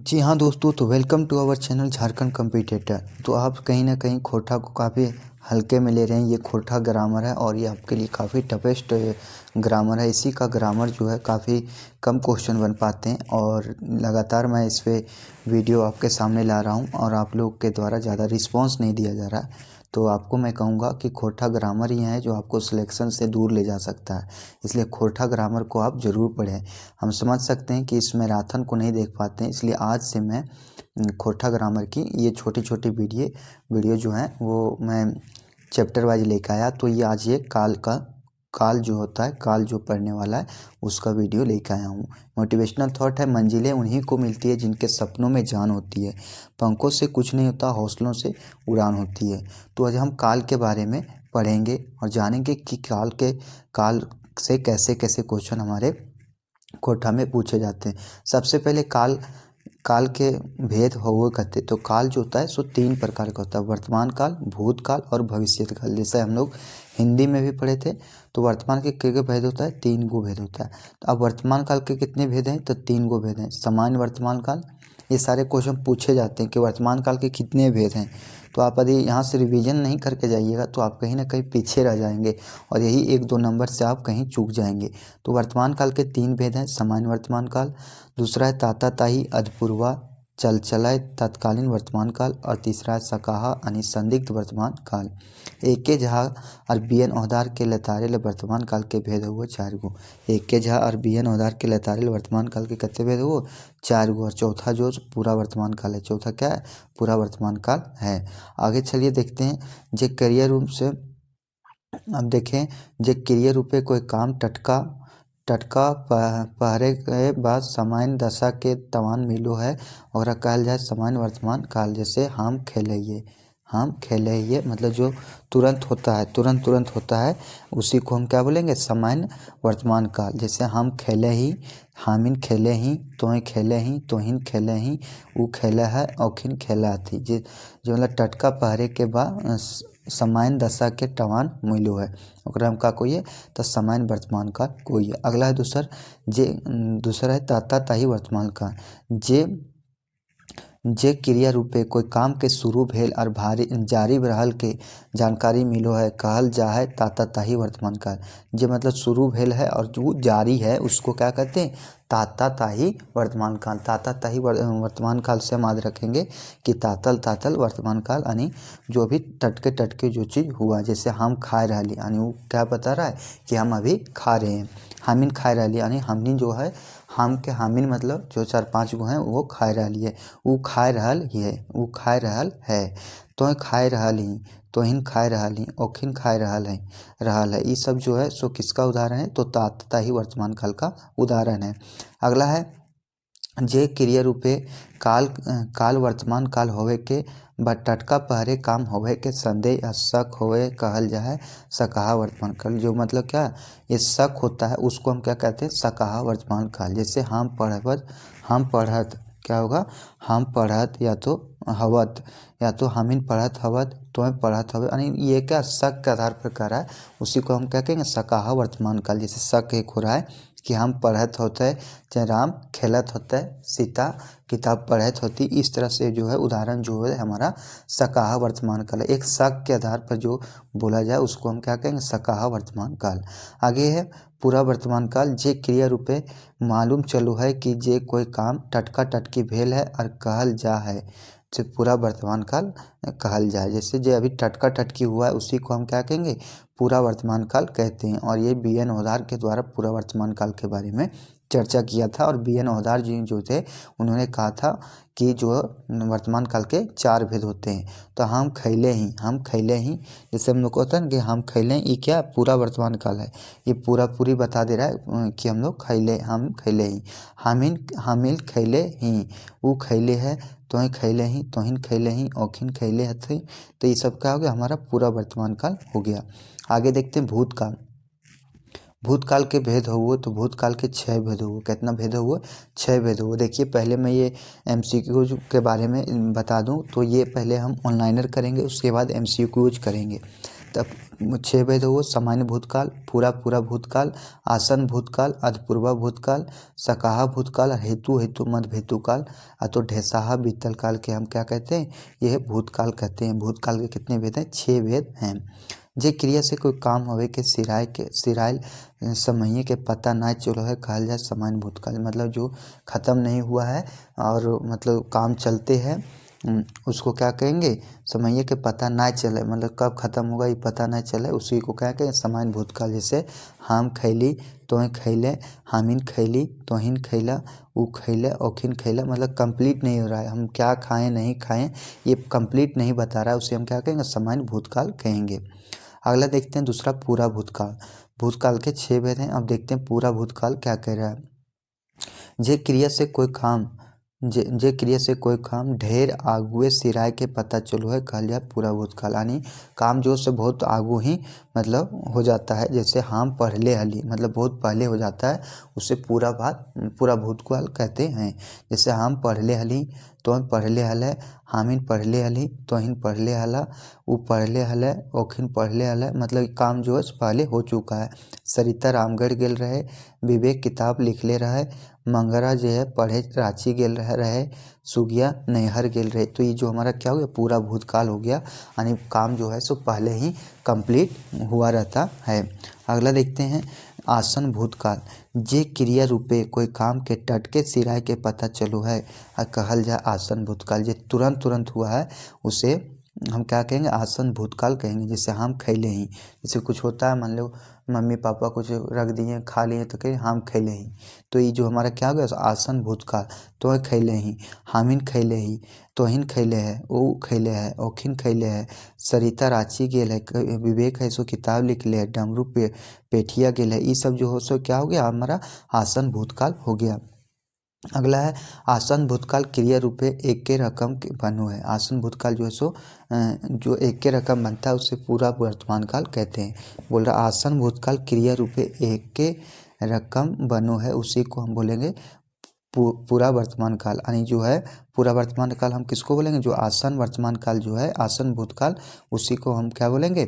जी हाँ दोस्तों, तो welcome to our channel Jharkhand competitor. तो आप कहीं ना कहीं खोटा को काफ़ी हल्के में ले रहे हैं। ये खोटा ग्रामर है और ये आपके लिए काफ़ी टफेस्ट ग्रामर है। इसी का ग्रामर जो है काफ़ी कम क्वेश्चन बन पाते हैं और लगातार मैं इस पे वीडियो आपके सामने ला रहा हूँ और आप लोग के द्वारा ज़्यादा रिस्पांस नहीं दिया जा रहा है। तो आपको मैं कहूँगा कि खोटा ग्रामर ही है जो आपको सिलेक्शन से दूर ले जा सकता है। इसलिए खोटा ग्रामर को आप ज़रूर पढ़ें। हम समझ सकते हैं कि इस मैराथन को नहीं देख पाते हैं, इसलिए आज से मैं खोटा ग्रामर की ये छोटी छोटी वीडियो जो हैं वो मैं चैप्टर वाइज लेकर आया। तो ये आज ये काल जो होता है, काल जो पढ़ने वाला है उसका वीडियो लेकर आया हूँ। मोटिवेशनल थॉट है, मंजिलें उन्हीं को मिलती है जिनके सपनों में जान होती है। पंखों से कुछ नहीं होता, हौसलों से उड़ान होती है। तो आज हम काल के बारे में पढ़ेंगे और जानेंगे कि काल से कैसे कैसे क्वेश्चन हमारे कोठा में पूछे जाते हैं। सबसे पहले काल के भेद हुआ करते। तो काल जो होता है सो 3 प्रकार का होता है, वर्तमान काल, भूतकाल और भविष्य काल। जैसे हम लोग हिंदी में भी पढ़े थे। तो वर्तमान के क्या भेद होता है, 3 गो भेद होता है। तो अब वर्तमान काल के कितने भेद हैं, तो 3 गो भेद हैं। सामान्य वर्तमान काल, ये सारे क्वेश्चन पूछे जाते हैं कि वर्तमान काल के कितने भेद हैं। तो आप यदि यहाँ से रिवीजन नहीं करके जाइएगा तो आप कहीं ना कहीं पीछे रह जाएंगे और यही 1-2 नंबर से आप कहीं चूक जाएंगे। तो वर्तमान काल के 3 भेद हैं। सामान्य वर्तमान काल, दूसरा है ताताताई अधपूर्वा चलचलाय तत्कालीन वर्तमान काल और तीसरा है सकाहा यानी संदिग्ध वर्तमान काल। एके झा और बीएन ओहदार के लतारेल वर्तमान काल के भेद हुए 4 गो। एके झा और बीएन ओहदार के लतारेल वर्तमान काल के कितने भेद हुए, 4 गो। और चौथा जो पूरा वर्तमान काल है, चौथा क्या है, पूरा वर्तमान काल है। आगे चलिए देखते हैं जे करियर रूप से। अब देखें जे क्रिय रूपे कोई काम टटका पहरे के बाद सामान्य दशा के तवान मिलो है और कहल जाए सामान्य वर्तमान काल। जैसे हम खेले ये मतलब जो तुरंत होता है उसी को हम क्या बोलेंगे, सामान्य वर्तमान काल। जैसे हम खेले ही, हामिन खेले ही, तोय खेले ही, तोहिन खेले ही, ऊ खेला है, औखिन खेला थी। जो मतलब टटका पहरे के बाद सामान्य दशा के टवान मिलो है ओकरा हम का कोई है, तो सामान्य वर्तमान काल कोई है। अगला है दूसरा है ताताताई वर्तमान काल। जे क्रिया रूपे कोई काम के शुरू भेल और जारी रहल के जानकारी मिलो है कहल जा है ताताताई वर्तमान काल। जे मतलब शुरू भेल है और जो जारी है उसको क्या कहते हैं, ताताताई वर्तमान काल। ताताताई वर्तमान काल से हम याद रखेंगे कि तातल वर्तमान काल यानी जो भी टटके जो चीज़ हुआ। जैसे हम खाए रही यानी वो क्या बता रहा है कि हम अभी खा रहे हैं। हामिन खाए रही यानी हमनी जो है, हम के हामिन मतलब जो 4-5 गो हैं वो खाए रही है, वो खाए रहल है। तो खाए रहल ही, तोहिन खाए रहल ही, ओखिन खाए रहल है। ये सब जो है सो किसका उदाहरण है, तो ताताताई वर्तमान काल का उदाहरण है। अगला है जे क्रिया रूपे काल वर्तमान काल होवे के टटका पहरे काम होवे के संदेह या शक होवे कहल जाए सकाहा वर्तमान काल। जो मतलब क्या, ये शक होता है उसको हम क्या कहते हैं, सकाहा वर्तमान काल। जैसे हम पढ़त क्या होगा, हम पढ़त या तो हवत या तो हमिन पढ़त हवत, तो पढ़त हवे यानी ये क्या शक के आधार पर कर रहा है, उसी को हम क्या कहेंगे, सकाहा वर्तमान काल। जैसे शक एक हो रहा है कि हम पढ़त होते हैं, चाहे राम खेलत होते हैं, सीता किताब पढ़त होती। इस तरह से जो है उदाहरण जो है हमारा सकाहा वर्तमान काल है। एक शक के आधार पर जो बोला जाए उसको हम क्या कहेंगे, सकाहा वर्तमान काल। आगे है पूरा वर्तमान काल। जे क्रिया रूपे मालूम चलो है कि जे कोई काम टटका टटकी भेल है और कहल जा है, जो पूरा वर्तमान काल कहल जाए। जैसे जो अभी टटका टटकी हुआ है उसी को हम क्या कहेंगे, पूरा वर्तमान काल कहते हैं। और ये बीएन ओहदार के द्वारा पूरा वर्तमान काल के बारे में चर्चा किया था। और बीएन ओहदार जी जो थे उन्होंने कहा था कि जो वर्तमान काल के 4 भेद होते हैं। तो हम खैले ही जैसे हम लोग को होता है ना कि हम खैले, ये क्या पूरा वर्तमान काल है। ये पूरी बता दे रहा है कि हम खैले ही, हामिल खैले ही, वो खैले है, तोहें खैले ही, तोहिन खैले ही, औखिन खैले हथे। तो ये सब क्या हो गया, हमारा पूरा वर्तमान काल हो गया। आगे देखते हैं भूतकाल के भेद हुए। तो भूतकाल के 6 भेद हुए। कितना भेद हुए, 6 भेद हुए। देखिए पहले मैं ये एमसीक्यूज के बारे में बता दूं, तो ये पहले हम ऑनलाइनर करेंगे उसके बाद एमसीक्यूज करेंगे। तब 6 भेद हुए सामान्य भूतकाल, पूरा पूरा भूतकाल, आसन भूतकाल, अधपूर्वा भूतकाल, सकाहा भूतकाल और हेतु हेतु मध्य भूतकाल। तो ढेसाहा बीतल काल के हम क्या कहते हैं, यह भूतकाल कहते हैं। भूतकाल के कितने भेद हैं, 6 भेद हैं। जे क्रिया से कोई काम होवे के सिराइल समय के पता ना चलो है कहल जाए सामान्य भूतकाल। मतलब जो खत्म नहीं हुआ है और मतलब काम चलते हैं उसको क्या कहेंगे, समय के पता ना चले, मतलब कब खत्म होगा ये पता ना चले, उसी को क्या कहें सामान्य भूतकाल। जैसे हम खैली तोहें खैले, हामिन खैली तोहिन खैला, ऊ खैले ओखिन खैला, मतलब कंप्लीट नहीं हो रहा है, हम क्या खाएं नहीं खाएं ये कंप्लीट नहीं बता रहा है, उसे हम क्या कहेंगे सामान्य भूतकाल कहेंगे। अगला देखते हैं दूसरा पूरा भूतकाल। भूतकाल के 6 भेद हैं। अब देखते हैं पूरा भूतकाल क्या कह रहा है। जे क्रिया से कोई काम ढेर आगुए सिराय के पता चलो है कहल जाए पूरा भूतकाल। यानी काम जो से बहुत आगू ही मतलब हो जाता है। जैसे हम पढ़ले हली मतलब बहुत पहले हो जाता है, उसे पूरा भूतकाल कहते हैं। जैसे हम पढ़ले हली तोहन पढ़ले हले, हामिन पढ़ले हली तोहिन पढ़ले हला, ऊ पढ़ले हले ओखिन पढ़ले हले, मतलब काम जो है पहले हो चुका है। सरिता रामगढ़ गेल रहे, विवेक किताब लिखले रहे, मंगरा जो है पढ़े रांची गेल रहे, सुगिया नैहर गेल रहे। तो ये जो हमारा क्या हो गया पूरा भूतकाल हो गया, यानी काम जो है सो पहले ही कंप्लीट हुआ रहता है। अगला देखते हैं आसन भूतकाल। जे क्रिया रूपे कोई काम के टटके सिराय के पता चलो है कहल जाए आसन भूतकाल। जे तुरंत हुआ है उसे हम क्या कहेंगे आसन भूतकाल कहेंगे। जैसे हम खैले ही, जैसे कुछ होता है मान लो मम्मी पापा कुछ रख दिए खा लिए तो कहें हम खैले ही, तो ये जो हमारा क्या हो गया आसन भूतकाल। तो खैले ही, हामिन खैले ही तोहिन खैले है, ओ खैले है ओखिन खैले है, सरिता रांची गेल है, विवेक है सो किताब लिख ले है, डमरू पेठिया गेल है। ये सब जो हो सो क्या हो गया हमारा आसन भूतकाल हो गया। अगला है आसन भूतकाल क्रिया रूपे एक के रकम के बनो है। आसन भूतकाल जो है सो जो एक के रकम बनता है उसे पूरा वर्तमान काल कहते हैं। बोल रहा आसन भूतकाल क्रिया रूपे एक के रकम बनो है, उसी को हम बोलेंगे पूरा वर्तमान काल। यानी जो है पूरा वर्तमान काल हम किसको बोलेंगे, जो आसन वर्तमान काल जो है आसन भूतकाल उसी को हम क्या बोलेंगे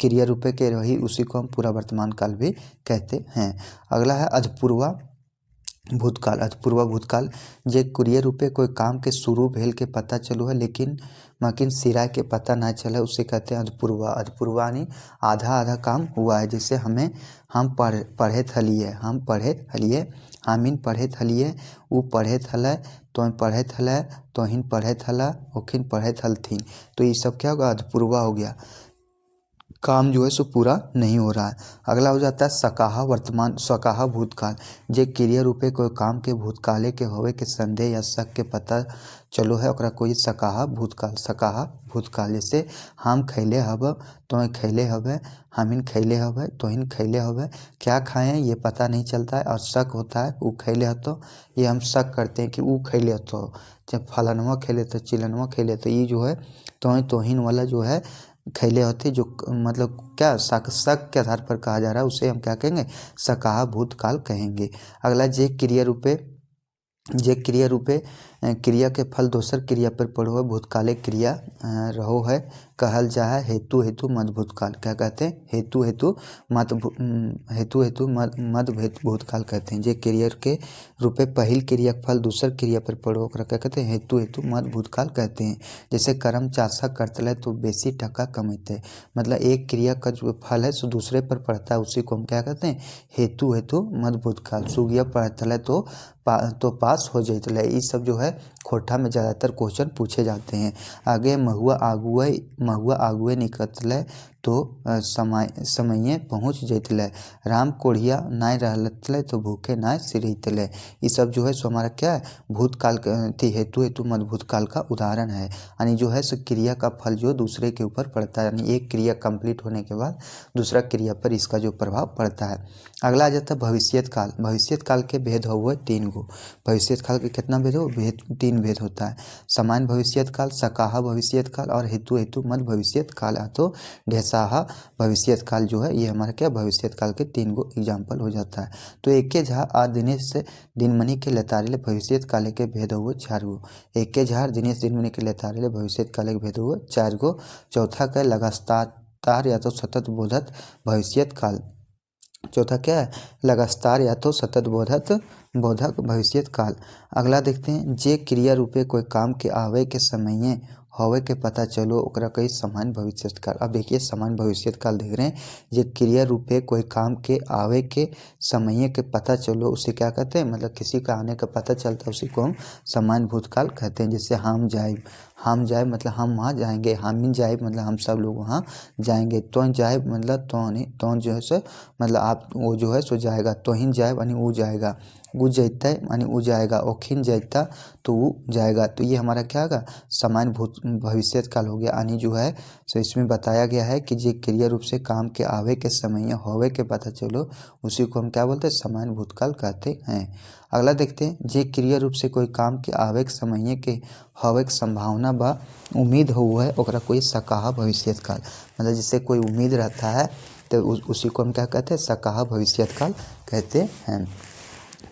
क्रिया रूपे के रही, उसी को हम पूरा वर्तमान काल भी कहते हैं। अगला है अधपूर्वा भूतकाल। अधपूर्वा भूतकाल जे क्रिया रूपे कोई काम के शुरू भेल के पता चलो है मकिन सिराय के पता ना चला उसे कहते हैं अधपूर्वा। अधपूर्वा यानी आधा काम हुआ है। जैसे हम पढ़े हलिए, हामिन पढ़े हलिए, ऊ पढ़े हलै तोहिन पढ़े हलै, तोहिन पढ़े हला ओखिन पढ़े हलथिन। तो ये सब क्या होगा अधपूर्वा हो गया, काम जो है सो पूरा नहीं हो रहा है। अगला हो जाता है सकाहा भूतकाल। जे क्रिया रूपे कोई काम के भूतकाले के होवे के संदेह या शक के पता चलो है ओकरा कोई सकाहा भूतकाल। जैसे हम खैले हब तोहें खैले हवे, हामिन खैले हवे तोहिन खैले हवे, क्या खाएं ये पता नहीं चलता है और शक होता है ऊ खैले हतो, ये हम शक करते हैं कि ऊ खैले हतो, जब फलानवा खेले तो चिलनवा खेले, तो ये जो है तोहिन वाला जो है खैले होते जो मतलब क्या शक के आधार पर कहा जा रहा है उसे हम क्या कहेंगे सकाहा भूतकाल कहेंगे। अगला जे क्रिया रूपे क्रिया के फल दोसर क्रिया पर पड़ो है भूतकाले क्रिया रहो है कहल जा है हेतु हेतु मध्य भूतकाल। क्या कहते हैं हेतु हेतु मध्य भूतकाल कहते हैं। जे क्रिया के रूपे पहिल क्रिया के फल दूसर क्रिया पर पड़ो ओकरा क्या कहते हैं हेतु हेतु मध्य भूतकाल कहते हैं। जैसे कर्म चाषा करतले तो बेसी टका कमाते, मतलब एक क्रिया का जो फल है सो दूसरे पर पड़ता है उसी को हम क्या कहते हैं हेतु हेतु मध्य भूतकाल। सुगिया पढ़तले तो पास हो जाते, ये सब जो है खोटा में ज़्यादातर क्वेश्चन पूछे जाते हैं। आगे महुआ आगुए निकतले तो समय पहुँच जैतले, राम कोढ़िया नाय रहलतले तो भूखे नाय सिरतले। ये सब जो है सो हमारा क्या है भूतकाल हेतु हेतु मध्य भूतकाल का उदाहरण है। यानी जो है सो क्रिया का फल जो दूसरे के ऊपर पड़ता है, यानी एक क्रिया कंप्लीट होने के बाद दूसरा क्रिया पर इसका जो प्रभाव पड़ता है। अगला आ जाता है भविष्यत काल। भविष्यत काल के भेद हुए 3 गो। भविष्यत काल के कितना भेद हो 3 भेद होता है। सामान्य भविष्यत काल, सकाहा भविष्यत काल और हेतु हेतु मध्य भविष्यत काल। तो ढेसाहा भविष्यत काल जो है ये हमारा क्या भविष्यत काल के 3 गो एग्जाम्पल हो जाता है। तो एके झा आ दिनेश दिनमणि के लेतारे भविष्यत काल के भेद हुए 4 गो। एके झार दिनेश दिनमणि के लेतारे भविष्यत काल के भेद हुए 4 गो। चौथा का लगातार या तो सतत बोधक भविष्यत काल। चौथा क्या है, लगातार या तो सतत बोधक भविष्यत काल। अगला देखते हैं, जे क्रिया रूपे कोई काम के आवे के समय होवे के पता चलो ओकरा कई सामान्य भविष्यत काल। अब देखिए सामान्य भविष्यत काल देख रहे हैं, जे क्रिया रूपे कोई काम के आवे के समय के पता चलो उसे क्या कहते हैं, मतलब किसी का आने का पता चलता है उसी को हम सामान्य भूतकाल कहते हैं। जैसे हम जाए मतलब हम वहाँ जाएंगे, हामी जाए मतलब हम सब लोग वहाँ जाएंगे, तो जाए मतलब तो जो है सो मतलब आप वो जो है सो जाएगा, तोहिन जाए यानी वो जाएगा, उ जैते यानी उ जाएगा, ओखिन जैता तो वो जाएगा। तो ये हमारा क्या होगा, सामान्य भविष्यत काल हो गया। यानी जो है सो इसमें बताया गया है कि जे क्रिया रूप से काम के आवे के समय होवे के पता चलो उसी को हम क्या बोलते हैं, सामान्य भूतकाल कहते हैं। अगला देखते हैं, जे क्रिया रूप से कोई काम के आवे के समय के होवे के संभावना बा उम्मीद हो है ओकरा कोई सकाहा भविष्यत काल। मतलब जिससे कोई उम्मीद रहता है तो उसी को हम क्या कहते हैं, सकाहा भविष्यत काल कहते हैं।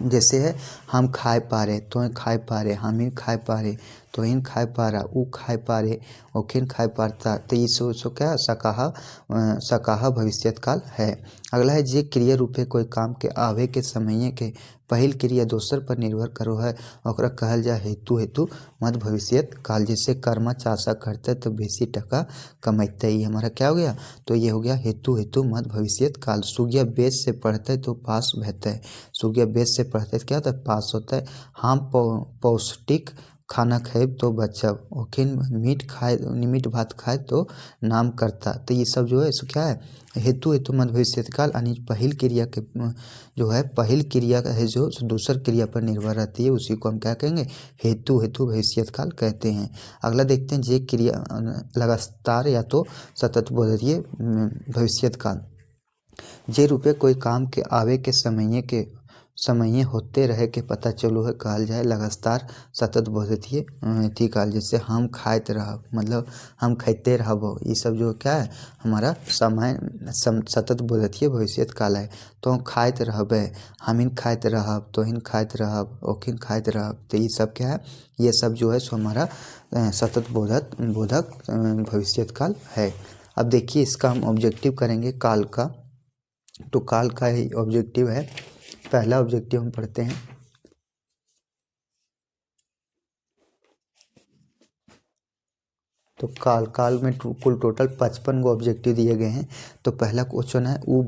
जैसे है हम खाए पा रहे तो खाए पा रहे, हम खाए पा रहे तो इन खाए पा रहा, ऊ खाए पा रहे ओखिन खाए पाता। तो ये सो क्या सकाहा भविष्यत काल है। अगला है, जे क्रिया रूपे कोई काम के आवे के समय के पहिल क्रिया दोसर पर निर्भर करो है ओकरा कहल जा हेतु मध्य भविष्यत काल। जैसे कर्मा चाषा करते तो बेसी टका कमाते, ये हमारा क्या हो गया, तो ये हो गया हेतु मध्य भविष्यत काल। सुगिया बेद से पढ़ते तो पास बहते है, सुगिया बेद से पढ़ते क्या होता है, पास होता है। हम पौष्टिक खाना खाए तो बचब, ओखिन मीठ भात खाए तो नाम करता। तो ये सब जो है सो क्या है, हेतु मध्य भविष्यत काल। यानी पहिल क्रिया के जो है पहिल क्रिया है जो दूसर क्रिया पर निर्भर रहती है उसी को हम क्या कहेंगे, हेतु भविष्यत काल कहते हैं। अगला देखते हैं, जे क्रिया लगातार या तो सतत बोधकीय भविष्यत काल। जे रूपे कोई काम के आवे के समय होते रहे के पता चलो है कहल जाए लगातार सतत बोधकीय थी काल। जैसे हम खाते रह मतलब हम खाते रहबो, ये सब जो क्या है हमारा समय सतत बोधकीय भविष्यत काल है। तो खाते रहबे, हमिन खाते रहब, तोहिन खाते रहब, ओखिन खाते रहब। तो ये सब क्या है, ये सब जो है सो हमारा सतत बोधक भविष्यत काल है। अब देखिए इसका हम ऑब्जेक्टिव करेंगे काल का। तो काल का ही ऑब्जेक्टिव है, पहला ऑब्जेक्टिव हम पढ़ते हैं। तो काल में कुल टोटल 55 गो ऑब्जेक्टिव दिए गए हैं। तो पहला क्वेश्चन है, ऊ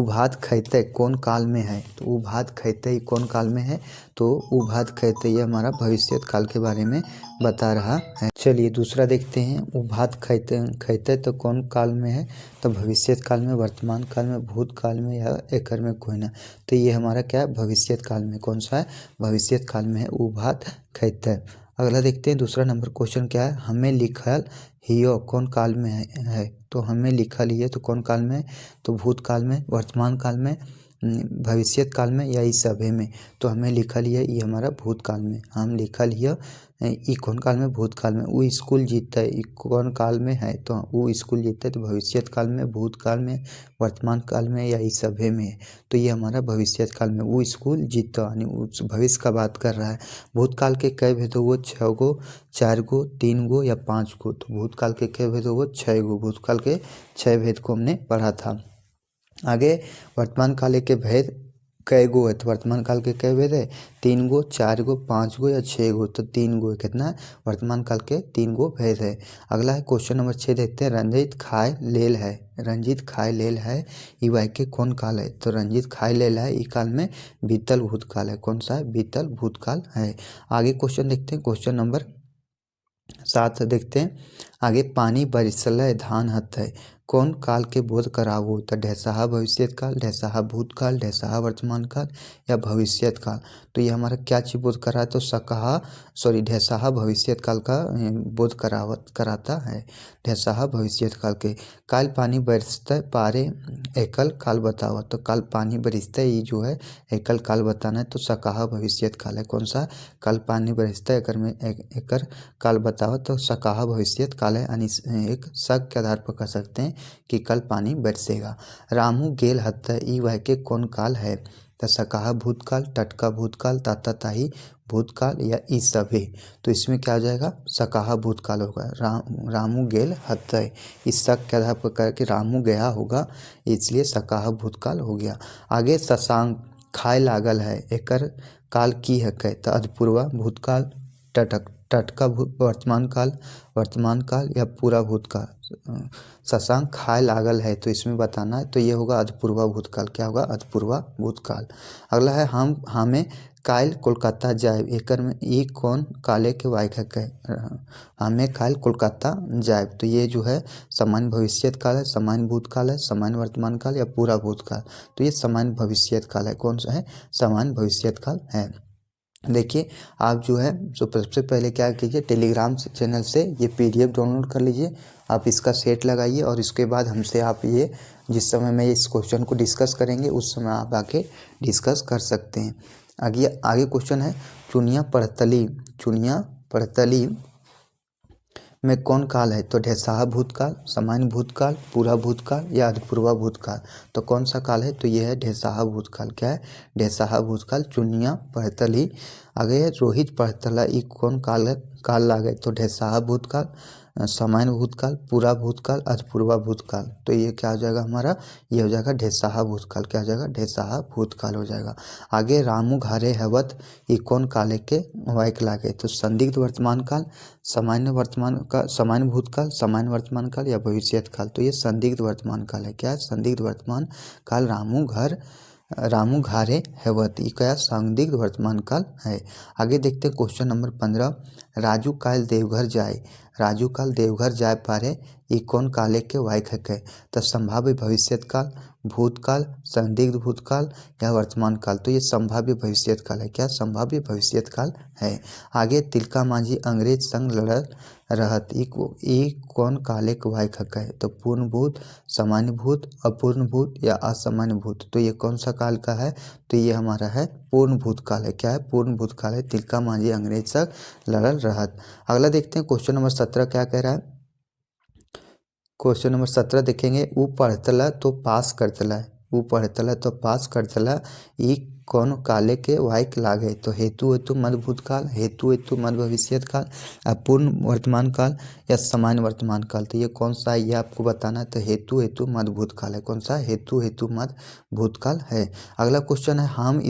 भात खैते कौन काल में है। तो ऊ भात खैते कौन काल में है, तो ऊ भात खैते ये हमारा भविष्यत काल के बारे में बता रहा है। चलिए दूसरा देखते हैं, ऊ भात खैते तो कौन काल में है, तो भविष्यत काल में, वर्तमान काल में, भूत काल में या एकर में कोई ना। तो ये हमारा क्या है, भविष्यत काल में। कौन सा है, भविष्यत काल में है ऊ भात खैते। अगला देखते हैं, दूसरा नंबर क्वेश्चन क्या है, हमें लिखल हियो कौन काल में है। तो हमें लिखल हियो तो कौन काल में है, तो भूतकाल में, वर्तमान काल में, भविष्यत काल में या इस सभी में। तो हमें लिखल हिय ये हमारा भूतकाल में, हम लिखल हिय ई कौन काल में, भूतकाल में। वो स्कूल जीतते ई कौन काल में है, तो वो स्कूल जीतते तो भविष्यत काल में, भूतकाल में, वर्तमान काल में या इस सभी में। तो ये हमारा भविष्यत काल में वो स्कूल जीतता, यानी उस भविष्य का बात कर रहा है। भूतकाल के कई भेद हो, 6 गो, 4 गो, 3 गो या 5 गो। तो भूतकाल के कई भेद हो, 6 गो। भूतकाल के 6 भेद को हमने पढ़ा था। आगे वर्तमान काल के भेद कई गो है, तो वर्तमान काल के कई भेद है, 3 गो, 4 गो, 5 गो या 6 गो। तो 3 गो कितना है, वर्तमान काल के 3 गो भेद है। अगला है क्वेश्चन नंबर 6 देखते हैं, रंजित खाए लेल है ई वाक्य कौन काल है। तो रंजित खाए लेल है ई काल में बीतल भूतकाल है। कौन सा है, बीतल भूतकाल है। आगे क्वेश्चन देखते हैं, क्वेश्चन नंबर 7 देखते हैं, आगे पानी बरसले धान हतै कौन काल के बोध करावो। तो ढैसाहा भविष्यत काल, ढैसाहा भूतकाल, ढैसाहा वर्तमान काल या भविष्यत काल। तो ये हमारा क्या चीज बोध करा है, तो ढैसाहा भविष्यत काल का बोध कराता है। ढैसाहा भविष्यत काल के। काल पानी बरसते पारे एकल काल बतावा। तो काल पानी बरसते ये जो है एकल काल बताना है, तो सकाहा भविष्यत काल है। कौन सा, काल पानी बरसते एकर में एकर काल बतावा, तो सकाहा भविष्यत काल है। यानी एक शक के आधार पर कह सकते हैं कि कल पानी बरसेगा। रामू गेल हत्ता ई वाक्य कौन काल है, तो सकाहा भूतकाल, टटका भूतकाल, ताता ताही भूतकाल या ई सभे। तो इसमें क्या हो जाएगा, सकाहा भूतकाल होगा। रामू गेल हतय, इस शक के आधार पर करके रामू गया होगा, इसलिए सकाहा भूतकाल हो गया। आगे शशांक खाए लागल है, एकर काल की है कह, तो अधपूर्वा भूतकाल, टटका वर्तमान काल या पूरा भूतकाल। शशांक खाए लागल है, तो इसमें बताना है, तो ये होगा अधपूर्वा भूतकाल। क्या होगा, अधपूर्वा भूतकाल। अगला है हमें काल कोलकाता जाए, एकर में ई कौन काले के वायक है, हमें काल कोलकाता जाए। तो ये जो है सामान्य भविष्यत काल है, सामान्य भूतकाल है, सामान्य वर्तमान काल या पूरा भूतकाल। तो ये सामान्य भविष्यत काल है। कौन सा है, सामान्य भविष्यत काल है। देखिए आप जो है जो सबसे पहले क्या कीजिए, टेलीग्राम चैनल से ये PDF डाउनलोड कर लीजिए, आप इसका सेट लगाइए और इसके बाद हमसे आप ये जिस समय में इस क्वेश्चन को डिस्कस करेंगे उस समय आप आके डिस्कस कर सकते हैं। आगे क्वेश्चन है, चुनिया पड़तली में कौन काल है, तो ढेसाहा भूतकाल, सामान्य भूतकाल, पूरा भूतकाल या अधपूर्वा भूतकाल। तो कौन सा काल है, तो ये है ढेसाहा भूतकाल। क्या है, ढेसाहा भूतकाल। चुनिया पड़तली। आगे है रोहित पड़तला, ई कौन काल लागे, तो ढेसाहा भूतकाल, सामान्य भूतकाल, पूरा भूतकाल, अधपूर्वा भूतकाल। तो ये क्या हो जाएगा हमारा, ये हो जाएगा ढेसाहा भूतकाल। क्या हो जाएगा, ढेसाहा भूतकाल हो जाएगा। आगे रामू घारे हवत, ई कौन काले के वायक लागे, तो संदिग्ध वर्तमान काल, सामान्य भूतकाल, सामान्य वर्तमान काल या भविष्यत काल। तो ये संदिग्ध वर्तमान काल है। क्या है, संदिग्ध वर्तमान काल। रामू घारे हेवत, ये क्या संदिग्ध वर्तमान काल है। आगे देखते हैं क्वेश्चन नंबर 15, राजू काल देवघर जाए, राजू काल देवघर जाए पारे, ये कौन काले के वायक है। तो संभाव्य भविष्यत काल, भूतकाल, संदिग्ध भूतकाल या वर्तमान काल। तो ये संभाव्य भविष्यत काल है। क्या, संभाव्य भविष्यत काल है। आगे तिलका मांझी अंग्रेज संग लड़त रहत, ई कौन काले के वायक है, तो पूर्ण भूत, सामान्य भूत, अपूर्ण भूत या असामान्य भूत। तो ये कौन सा काल का है, तो ये हमारा है पूर्ण भूतकाल है। क्या है, पूर्ण भूतकाल है। तिलका मांझी अंग्रेज संग लड़ल रहत। अगला देखते हैं क्वेश्चन नंबर 17 क्या कह रहा है। क्वेश्चन नंबर 17 देखेंगे, ऊ पढ़तला तो पास करतला, ऊ पढ़तला तो पास करतला, ई कौन काले के वायक लागे, तो हेतु मध्य भूतकाल, हेतु मध्य भविष्यत काल, अपूर्ण वर्तमान काल या सामान्य वर्तमान काल। तो ये कौन सा है, ये आपको बताना है। तो हेतु मध्य भूतकाल है। कौन सा, हेतु मध्य भूतकाल है। अगला क्वेश्चन है, हम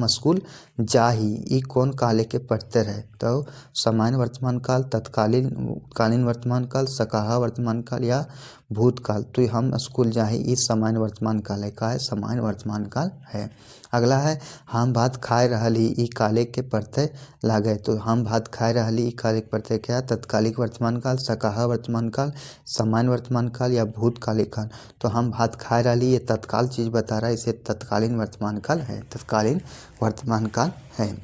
स्कूल जाही, ई कौन काले के पढ़तर है, तो सामान्य वर्तमान काल, तत्कालीन वर्तमान काल, सकाहा वर्तमान काल या भूतकाल। तो हम स्कूल जाही, ई सामान्य वर्तमान काल है। का है, सामान्य वर्तमान काल है। अगला है, हम भात खाए रहली, ई काले के पढ़ते लागे, तो हम भात खाए रहली, ई काले के पढ़ते क्या, तत्कालिक वर्तमान काल, सकाहा वर्तमान काल, सामान्य वर्तमान काल या भूतकालिक काल। तो हम भात खाए रहली, ये तत्काल चीज़ बता रहा है, इसे तत्कालीन वर्तमान काल है, तत्कालीन वर्तमान काल है।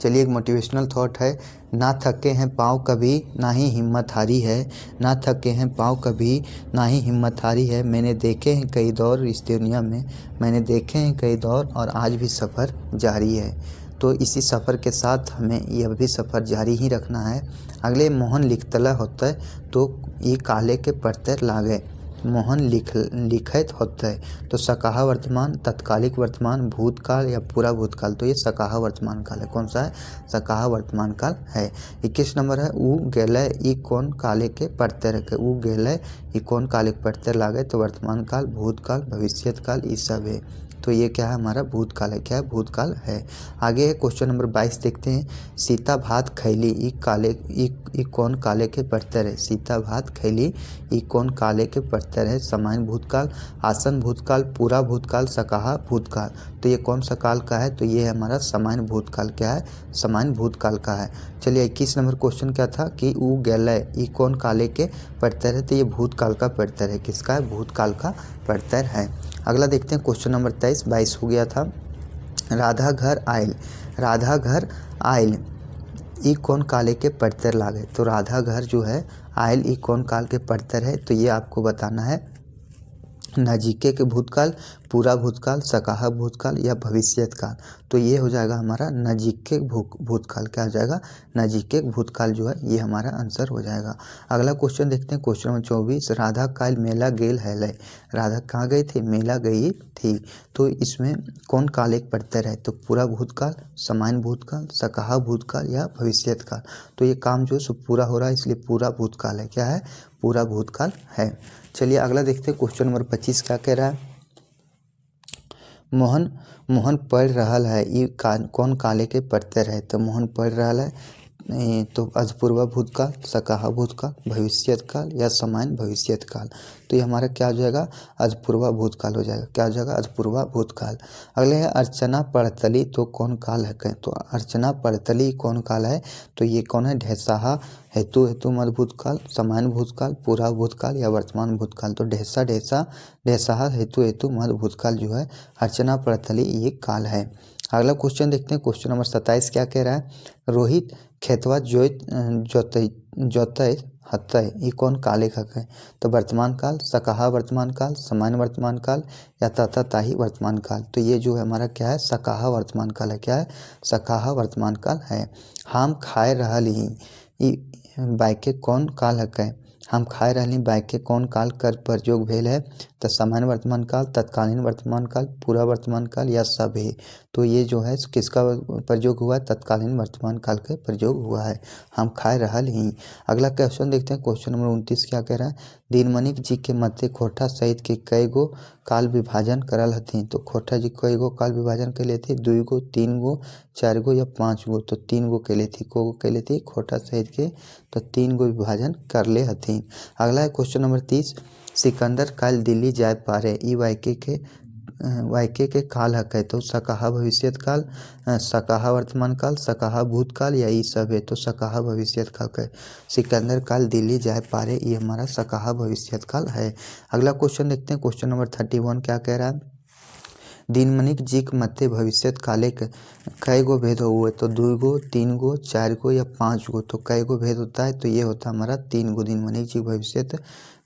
चलिए एक मोटिवेशनल थॉट है, ना थके हैं पाँव कभी ना ही हिम्मत हारी है, ना थके हैं पाँव कभी ना ही हिम्मत हारी है, मैंने देखे हैं कई दौर इस दुनिया में, मैंने देखे हैं कई दौर और आज भी सफ़र जारी है। तो इसी सफ़र के साथ हमें यह भी सफ़र जारी ही रखना है। अगले मोहन लिखतला होता है, तो ये काले के पढ़ते लागे, मोहन लिखित होता है। तो सकाहा वर्तमान, तत्कालिक वर्तमान, भूतकाल या पूरा भूतकाल। तो ये सकाहा वर्तमान काल है। कौन सा है, सकाहा वर्तमान काल है। 21 नंबर है, ऊ गेलय ई कौन काले के पढ़ते रखे, ऊ गेलय ई कौन काले के पढ़ते लागे, तो वर्तमान काल, भूतकाल, भविष्यत काल, ये सब है। तो ये क्या है, हमारा भूतकाल है। क्या है, भूतकाल है। आगे क्वेश्चन नंबर 22 देखते हैं, सीता भात खैली, ई कौन काले के पढ़तर है, सीता भात खैली, ई कौन काले के पढ़तर है, सामान्य भूतकाल, आसन भूतकाल, पूरा भूतकाल, सकाहा भूतकाल। तो ये कौन सा काल का है, तो ये हमारा सामान्य भूतकाल। क्या है, सामान्य भूतकाल का है। चलिए 21 नंबर क्वेश्चन क्या था कि ऊ गेलय ई कौन काले के पढ़तर है, तो ये भूतकाल का पढ़तर है। किसका है, भूतकाल का पढ़तर है। अगला देखते हैं क्वेश्चन नंबर 22 हो गया था, राधा घर आयल, ई कौन काले के पढ़तर लागे, तो राधा घर जो है आयल, ई कौन काल के पढ़तर है। तो ये आपको बताना है, नजीके के भूतकाल, पूरा भूतकाल, सकाहा भूतकाल या भविष्यत काल। तो ये हो जाएगा हमारा नज़दीकी भूतकाल। क्या हो जाएगा? नज़दीकी भूतकाल जो है ये हमारा आंसर हो जाएगा। अगला क्वेश्चन देखते हैं, क्वेश्चन नंबर 24। राधा काल मेला गेल है लय। राधा कहाँ गई थी? मेला गई थी। तो इसमें कौन काल एक प्रत्यय है? तो पूरा भूतकाल, सामान्य भूतकाल, सकाहा भूतकाल या भविष्यत काल। तो ये काम जो है पूरा हो रहा है, इसलिए पूरा भूतकाल है। क्या है? पूरा भूतकाल है। चलिए अगला देखते हैं, क्वेश्चन नंबर 25 क्या कह रहा है। मोहन पढ़ रहल है, ई कौन काले के प्रत्यय है? तो मोहन पढ़ रहल है तो अजपूर्वा भूतकाल, सकाहा भूतकाल, भविष्यत काल या सामान्य भविष्यत काल। तो ये हमारा क्या हो जाएगा? अजपूर्वा भूतकाल हो जाएगा। क्या हो जाएगा? अजपूर्वा भूतकाल। अगले है अर्चना पढ़तली, तो कौन काल है? कहें तो अर्चना पढ़तली कौन काल है? तो ये कौन है? ढेसाहा हेतु मध्य भूतकाल, सामान्य भूतकाल, पूरा भूतकाल या वर्तमान भूतकाल। तो ढेसाहा हेतु मध्य भूतकाल जो है अर्चना पढ़तली ये काल है। अगला क्वेश्चन देखते हैं, क्वेश्चन नंबर 27 क्या कह रहा है। रोहित खेतवा जोतय हतय, ये कौन काले का है? तो वर्तमान काल, सकाहा वर्तमान काल, सामान्य वर्तमान काल या तथा ताही वर्तमान काल। तो ये जो है हमारा क्या है? सकाहा वर्तमान काल है। क्या है? सकाहा वर्तमान काल है। हम खाए रहल ही ई बाइके कौन काल है? हम खाए रहली बाइके कौन काल कर प्रयोग भेल है? तो सामान्य वर्तमान काल, तत्कालीन वर्तमान काल, पूरा वर्तमान काल या सब है। तो ये जो है किसका प्रयोग हुआ है? तत्कालीन वर्तमान काल का प्रयोग हुआ है। हम खाए रहल ही। अगला क्वेश्चन देखते हैं, क्वेश्चन नंबर 29 क्या कह रहा है। दीनमणि जी के मते खोटा सहित के कई गो काल विभाजन करल हथिन। तो खोटा जी कई गो काल विभाजन के लिए थे? 2 गो, 3 गो, 4 गो या 5 गो। तो 3 गो के लिए थी। को के लिए थी? खोटा सहित के तो 3 गो विभाजन कर ले हथिन। अगला है क्वेश्चन नंबर 30। सिकंदर काल दिल्ली जाए पारे, ई वाक्य के काल है? तो सकाहा भविष्यत काल, सकाहा वर्तमान काल, सकाहा भूतकाल या ई सब है? तो सकाहा भविष्यत काल का सिकंदर काल दिल्ली जाए पारे, ये हमारा सकाहा भविष्यत काल है। अगला क्वेश्चन देखते हैं, क्वेश्चन नंबर 31 क्या कह रहा है। दीनमणि जी के मते भविष्यत काले कई गो भेद हुए? तो 2 गो, 3 गो, 4 गो या 5 गो। तो कई गो भेद होता है? तो ये होता है हमारा 3 गो। दीनमणि जी भविष्यत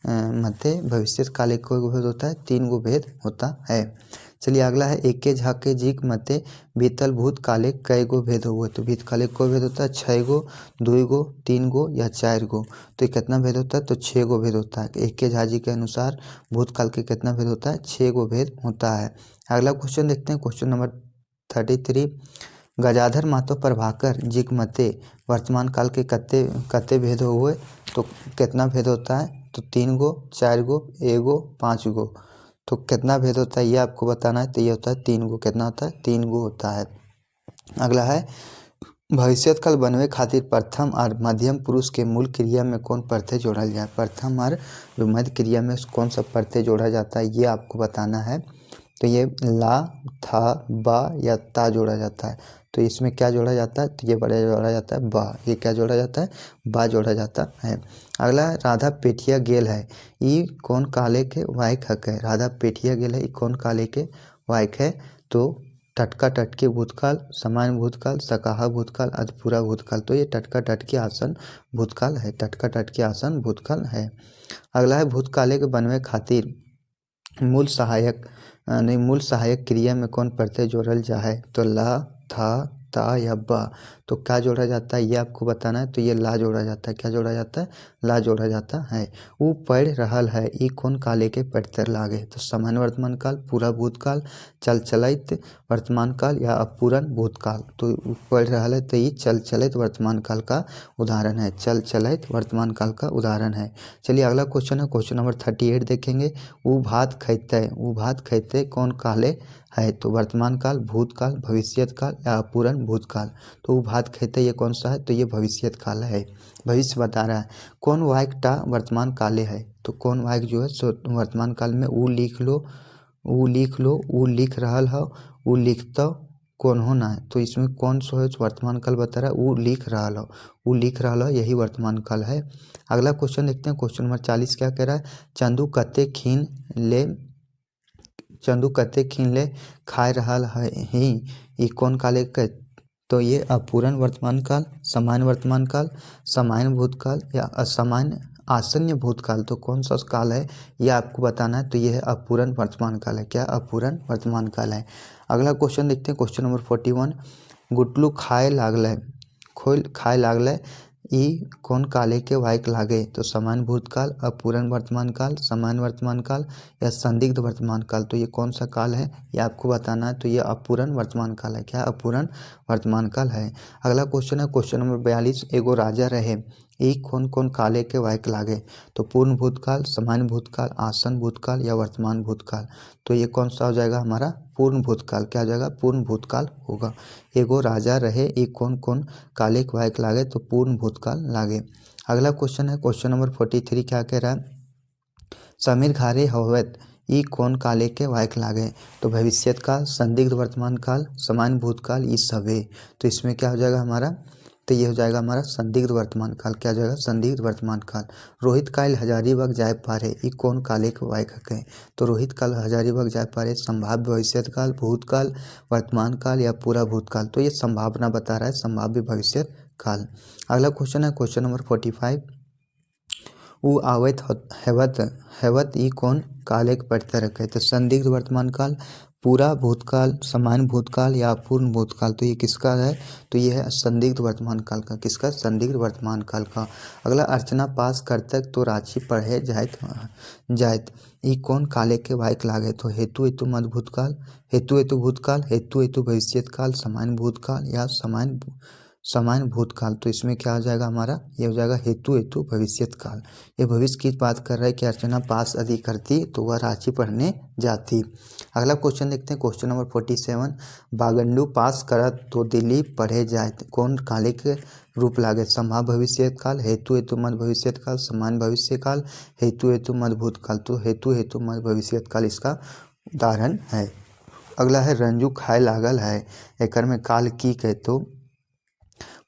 मते भविष्यत काले कई गो भेद होता है? 3 गो भेद होता है। चलिए अगला है, एके झाके जी के मते बीतल भूत काले कई गो भेद हुए? तो भूत काले को भेद होता है? 6 गो, 2 गो, 3 गो या 4 गो। तो कितना भेद होता है? तो 6 गो भेद होता है। एके झा जी के अनुसार भूतकाल के कितना भेद होता है? 6 गो भेद होता है। अगला क्वेश्चन देखते हैं, क्वेश्चन नंबर 33। गजाधर महतो प्रभाकर जी के मते वर्तमान काल के कते भेद हुए? तो कितना भेद होता है? तो 3 गो, 4 गो, 1 गो, 5 गो। तो कितना भेद होता है ये आपको बताना है। तो ये होता है 3 गो। कितना होता है? 3 गो होता है। अगला है, भविष्यत काल बनवे खातिर प्रथम और मध्यम पुरुष के मूल क्रिया में कौन प्रत्यय जोड़ल जाए? प्रथम और जो मध्य क्रिया में कौन सा प्रत्यय जोड़ा जाता है ये आपको बताना है। तो ये ला, था, बा या ता जोड़ा जाता है। तो इसमें क्या जोड़ा जाता है? तो ये बड़ा जोड़ा जाता है बा। ये क्या जोड़ा जाता है? बा जोड़ा जाता है। अगला है, राधा पेठिया गेल है, ई कौन काले के वायक हक है? राधा पेठिया गेल है, ई कौन काले के वायक है? तो टटका टटके भूतकाल, सामान्य भूतकाल, सकाहा भूतकाल, अधपूरा भूतकाल। तो ये टटका टटके आसन भूतकाल है। टटका टटके आसन भूतकाल है। अगला है, भूतकाले के बनवे खातिर मूल सहायक क्रिया में कौन प्रत्यय जोड़ल जा है? तो ला, था, ता या बा। तो क्या जोड़ा जाता है ये आपको बताना है। तो ये ला जोड़ा जाता है। क्या जोड़ा जाता है? ला जोड़ा जाता है। वो पढ़ रहल है, ई कौन काले के प्रत्यय लागे? तो सामान्य वर्तमान काल, पूरा भूतकाल, चल चलित वर्तमान काल या अपूरण भूतकाल। तो पढ़ रहल है तो ये चल चलित वर्तमान काल का उदाहरण है। चल चलित वर्तमान काल का उदाहरण है। चलिए अगला क्वेश्चन है, क्वेश्चन नंबर 38 देखेंगे। वो भात खैते कौन काले है? तो वर्तमान काल, भूतकाल, भविष्यत काल या अपूरण भूतकाल। तो वो भात खैते ये कौन सा है? तो ये भविष्यत काल है। भविष्य बता रहा है। कौन वाक्य टा वर्तमान काले है? तो कौन वाक्य जो है सो वर्तमान काल में ऊ लिख लो, ऊ लिख रहल हो, ऊ लिखता कौन होना है? तो इसमें कौन सो है वर्तमान काल बता रहा है? ऊ लिख रहल हो, यही वर्तमान काल है। अगला क्वेश्चन देखते हैं, क्वेश्चन नंबर 40 क्या कह रहा है। चंदू कते खीन ले खाए रहल है ही, ई कौन काले के? तो ये अपूर्ण वर्तमान काल, सामान्य वर्तमान काल, सामान्य भूतकाल या असामान्य आसन्न भूतकाल, तो कौन सा काल है ये आपको बताना है। तो ये है अपूर्ण वर्तमान काल है। क्या अपूर्ण वर्तमान काल है। अगला क्वेश्चन देखते हैं, क्वेश्चन नंबर 41। गुटलू खाए लागल खोल खाए लागल ई कौन काले के वायक लागे। तो सामान्य भूतकाल, अपूर्ण वर्तमान काल, सामान्य वर्तमान काल या संदिग्ध वर्तमान काल। तो ये कौन सा काल है ये आपको बताना है। तो ये अपूर्ण वर्तमान काल है। क्या अपूर्ण वर्तमान काल है। अगला क्वेश्चन है, क्वेश्चन नंबर 42। एगो राजा रहे ई कौन कौन काले के वायक लागे। तो पूर्ण भूतकाल, सामान्य भूतकाल, आसन भूतकाल या वर्तमान भूतकाल। तो ये कौन सा हो जाएगा हमारा पूर्ण भूतकाल। क्या हो जाएगा पूर्ण भूतकाल होगा। एगो राजा रहे ई कौन कौन काले के वायक लागे। तो पूर्ण भूतकाल लागे। अगला क्वेश्चन है, क्वेश्चन नंबर 43। क्या कह रहा है, समीर घारे होवत ई कौन काले के वायक लागे। तो भविष्यत काल, संदिग्ध वर्तमान काल, सामान्य भूतकाल, ये सब है। तो इसमें क्या हो जाएगा हमारा, तो ये हो जाएगा हमारा संदिग्ध वर्तमान काल। क्या हो जाएगा संदिग्ध वर्तमान काल। रोहित काल हजारीबाग जाए पारे ई कौन काले के वायक है। तो रोहित काल हजारीबाग जाए पारे संभाव्य भविष्यत काल, भूतकाल, वर्तमान काल या पूरा भूतकाल। तो ये संभावना बता रहा है, संभाव्य भविष्यत काल। अगला क्वेश्चन है, क्वेश्चन नंबर 45। उ आवत हेवत हेवत ई कौन काले के पढ़ते रखे। तो संदिग्ध वर्तमान काल, पूरा भूतकाल, सामान्य भूतकाल या पूर्ण भूतकाल। तो ये किसका है, तो ये है संदिग्ध वर्तमान काल का। किसका, संदिग्ध वर्तमान काल का। अगला, अर्चना पास करतक तो रांची पढ़े जायत ई कौन काले के वायक लागे। तो हेतु हेतु मध्य भूतकाल, हेतु हेतु भूतकाल, हेतु हेतु भविष्यत काल, सामान्य भूतकाल या सामान्य भूतकाल। तो इसमें क्या हो जाएगा हमारा, ये हो जाएगा हेतु हेतु भविष्यत काल। ये भविष्य की बात कर रहा है कि अर्चना पास यदि करती तो वह रांची पढ़ने जाती। अगला क्वेश्चन देखते हैं, क्वेश्चन नंबर 47। बागंडू पास करत तो दिल्ली पढ़े जाए कौन काले के रूप लागे। संभाव्य भविष्यत काल, हेतु हेतु मध्य भविष्यत काल, सामान्य भविष्य काल, हेतु हेतु मध्य भूतकाल। तो हेतु हेतु मध्य भविष्यत काल इसका उदाहरण है। अगला है, रंजू खाए लागल है एकर में काल की कहे। तो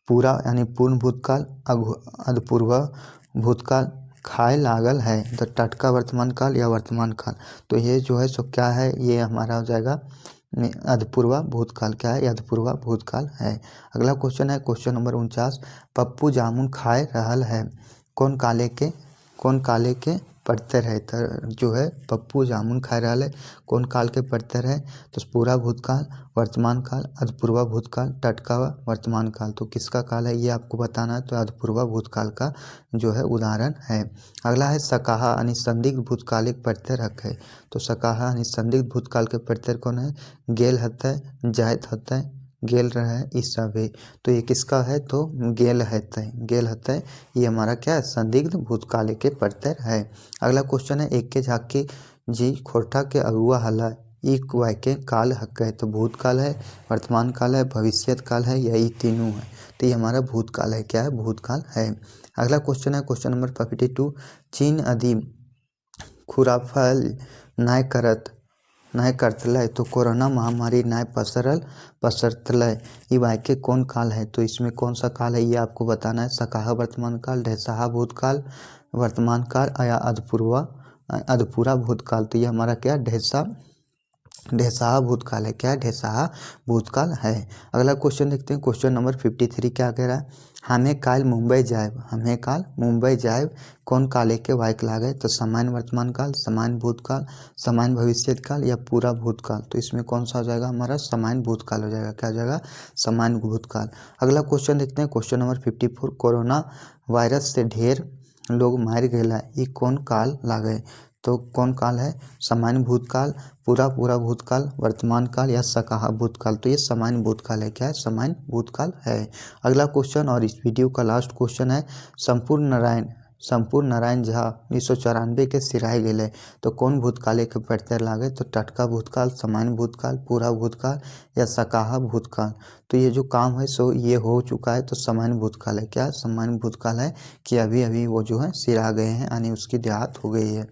पूरा यानी पूर्ण भूतकाल, अधपूर्व भूतकाल, खाए लागल है तो टटका वर्तमान काल या वर्तमान काल। तो ये जो है सो क्या है, ये हमारा हो जाएगा अधपूर्वा भूतकाल। क्या है, अधपूर्वा भूतकाल है। अगला क्वेश्चन है, क्वेश्चन नंबर 49। पप्पू जामुन खाए रहल है कौन काले के पढ़ते रहे। तो जो है पप्पू जामुन खा रहा है कौन काल के पढ़ते रहे। तो पूरा भूतकाल, वर्तमान काल, अधपूर्वा भूतकाल, टटका वर्तमान काल। तो किसका काल है ये आपको बताना है। तो अधपूर्वा भूतकाल का जो है उदाहरण है। अगला है, सकाहा यानी संदिग्ध भूतकालिक पढ़ते रखे। तो सकाहा यानी संदिग्ध भूतकाल के पढ़ते कौन है, गेल हतै, जायत हतै, गेल रहे, इस सब है। तो ये किसका है, तो गेल हतै ये हमारा क्या है, संदिग्ध भूतकाल के पढ़ते है। अगला क्वेश्चन है, एक के झाकी जी खोरठा के अगुआ हला ई वाय के काल हक है। तो भूतकाल है, वर्तमान काल है, भविष्यत काल है, यही तीनों है। तो ये हमारा भूतकाल है। क्या है, भूतकाल है। अगला क्वेश्चन है, क्वेश्चन नंबर 52। चीन अदी खुराफल नाय करतलै तो कोरोना महामारी नाय पसरतलै ई वाक्य कौन काल है। तो इसमें कौन सा काल है ये आपको बताना है। सकाहा वर्तमान काल, ढैसाहा भूतकाल वर्तमान काल या अधपूरा भूतकाल। तो ये हमारा क्या, ढैसाहा भूतकाल है। क्या है, ढैसाहा भूतकाल है। अगला क्वेश्चन देखते हैं, क्वेश्चन नंबर 53। क्या कह रहा है, हमें काल मुंबई जाएब कौन काले के वायक लागे। तो सामान्य वर्तमान काल, सामान्य भूतकाल, सामान्य भविष्यत काल या पूरा भूतकाल। तो इसमें कौन सा हो जाएगा हमारा, सामान्य भूतकाल हो जाएगा। क्या हो जाएगा, सामान्य भूतकाल। अगला क्वेश्चन देखते हैं, क्वेश्चन नंबर 54। कोरोना वायरस से ढेर लोग मार गए ई कौन काल लागे। तो कौन काल है, सामान्य भूतकाल, पूरा भूतकाल, वर्तमान काल या सकाहा भूतकाल। तो ये सामान्य भूतकाल है। क्या है, सामान्य भूतकाल है। अगला क्वेश्चन और इस वीडियो का लास्ट क्वेश्चन है, संपूर्ण नारायण झा 1994 के सिराए गए तो कौन भूतकाले के पढ़ते लागे। तो टटका भूतकाल, सामान्य भूतकाल, पूरा भूतकाल या सकाहा भूतकाल। तो ये जो काम है सो ये हो चुका है। तो सामान्य भूतकाल है। क्या सामान्य भूतकाल है कि अभी अभी वो जो है सिरा गए हैं यानी उसकी देहात हो गई है।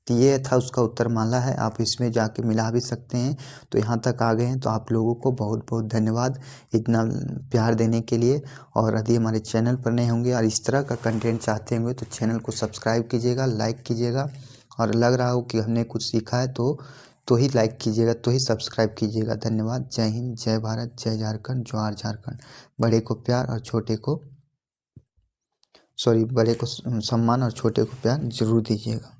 तो ये था उसका उत्तर माला है। आप इसमें जाके मिला भी सकते हैं। तो यहाँ तक आ गए हैं तो आप लोगों को बहुत बहुत धन्यवाद इतना प्यार देने के लिए। और यदि हमारे चैनल पर नए होंगे और इस तरह का कंटेंट चाहते होंगे तो चैनल को सब्सक्राइब कीजिएगा, लाइक कीजिएगा। और लग रहा हो कि हमने कुछ सीखा है तो ही लाइक कीजिएगा, तो ही सब्सक्राइब कीजिएगा। धन्यवाद। जय हिंद, जय भारत, जय झारखंड, जोहार झारखंड। बड़े को प्यार और छोटे को सॉरी, बड़े को सम्मान और छोटे को प्यार ज़रूर दीजिएगा।